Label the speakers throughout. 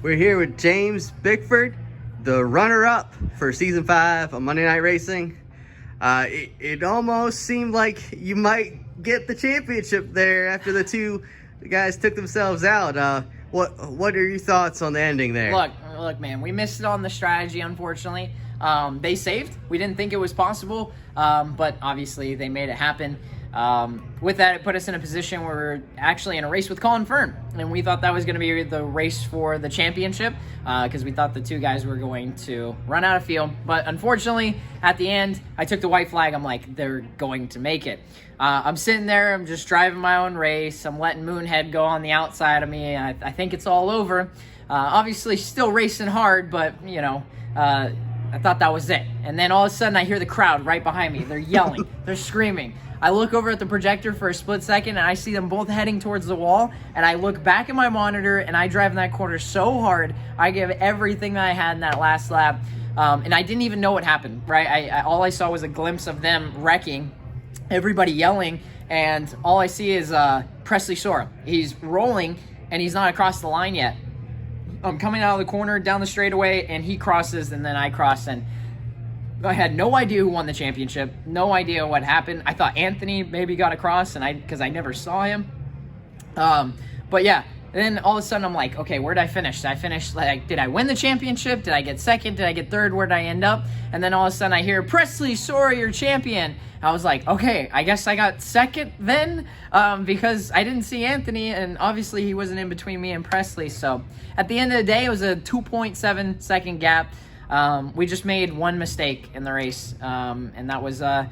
Speaker 1: We're here with James Bickford, the runner-up for Season 5 of Monday Night Racing. It almost seemed like you might get the championship there after the guys took themselves out. What are your thoughts on the ending there?
Speaker 2: Look, man, we missed it on the strategy, unfortunately. They saved. We didn't think it was possible, but obviously they made it happen. With that, it put us in a position where we're actually in a race with Colin Fern, and we thought that was going to be the race for the championship because we thought the two guys were going to run out of field. But unfortunately, at the end, I took the white flag. I'm like, they're going to make it. I'm sitting there. I'm just driving my own race. I'm letting Moonhead go on the outside of me. I think it's all over. Obviously, still racing hard, but, you know, I thought that was it. And then all of a sudden, I hear the crowd right behind me. They're yelling. They're screaming. I look over at the projector for a split second, and I see them both heading towards the wall, and I look back at my monitor, and I drive in that corner so hard. I give everything that I had in that last lap, and I didn't even know what happened, right? All I saw was a glimpse of them wrecking, everybody yelling, and all I see is Presley Sora. He's rolling, and he's not across the line yet. I'm coming out of the corner, down the straightaway, and he crosses, and then I cross, and I had no idea who won the championship, no idea what happened. I thought Anthony maybe got across, and because I never saw him. But yeah, then all of a sudden I'm like, okay, where did I finish? Did I win the championship? Did I get second? Did I get third? Where did I end up? And then all of a sudden I hear, Presley, sorry, you're champion. I was like, okay, I guess I got second then, because I didn't see Anthony, and obviously he wasn't in between me and Presley. So at the end of the day, it was a 2.7 second gap. We just made one mistake in the race, and that was an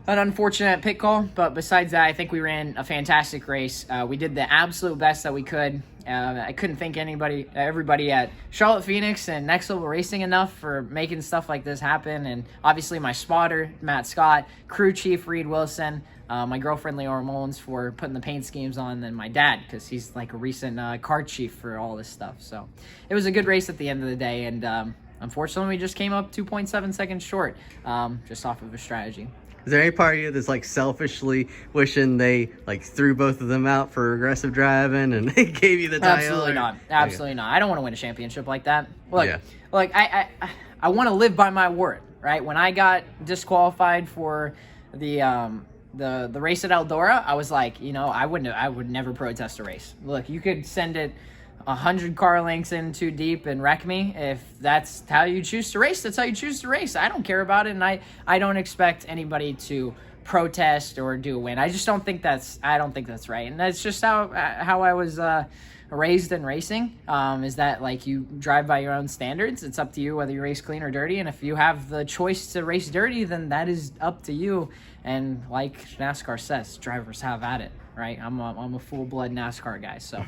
Speaker 2: unfortunate pit call. But besides that, I think we ran a fantastic race. We did the absolute best that we could. I couldn't thank everybody at Charlotte Phoenix and Next Level Racing enough for making stuff like this happen. And obviously my spotter, Matt Scott, crew chief, Reed Wilson, my girlfriend, Leora Mullins, for putting the paint schemes on, and my dad, because he's like a recent car chief for all this stuff. So it was a good race at the end of the day, and unfortunately, we just came up 2.7 seconds short, just off of a strategy.
Speaker 1: Is there any part of you that's like selfishly wishing they like threw both of them out for aggressive driving and they gave you the title?
Speaker 2: Absolutely not. Absolutely not. I don't want to win a championship like that. Look, I want to live by my word, right? When I got disqualified for the race at Eldora, I was like, you know, I would never protest a race. Look, you could send it 100 car lengths in too deep and wreck me. If that's how you choose to race, that's how you choose to race. I don't care about it, and I don't expect anybody to protest or do a win. I don't think that's right, and that's just how I was raised in racing. Is that like you drive by your own standards? It's up to you whether you race clean or dirty, and if you have the choice to race dirty, then that is up to you. And like NASCAR says, drivers have at it, right? I'm a full-blood NASCAR guy, so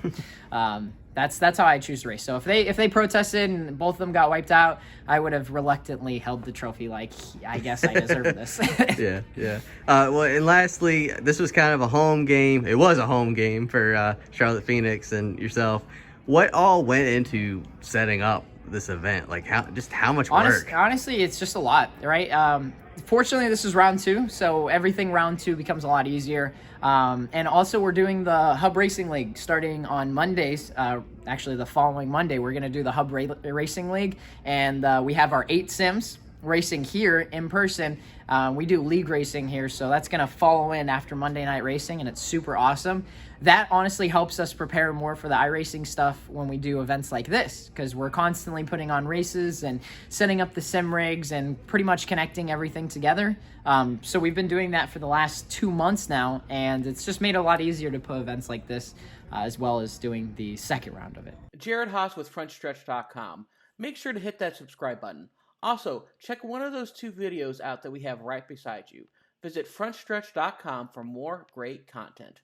Speaker 2: that's how I choose to race. So if they protested and both of them got wiped out, I would have reluctantly held the trophy. Like, I guess I deserve this.
Speaker 1: Yeah. Well, and lastly, this was kind of a home game. It was a home game for Charlotte Phoenix and yourself. What all went into setting up this event? Like, how much work?
Speaker 2: Honestly, it's just a lot, right? Fortunately, this is round 2, so everything round 2 becomes a lot easier. And also, we're doing the Hub Racing League starting on Mondays. Actually, the following Monday, we're going to do the Hub Racing League. And we have our 8 sims racing here in person. We do league racing here, so that's going to follow in after Monday Night Racing, and it's super awesome. That honestly helps us prepare more for the iRacing stuff when we do events like this, because we're constantly putting on races and setting up the sim rigs and pretty much connecting everything together. So we've been doing that for the last 2 months now, and it's just made it a lot easier to put events like this, as well as doing the second round of it.
Speaker 3: Jared Haas with Frontstretch.com. Make sure to hit that subscribe button. Also, check one of those 2 videos out that we have right beside you. Visit Frontstretch.com for more great content.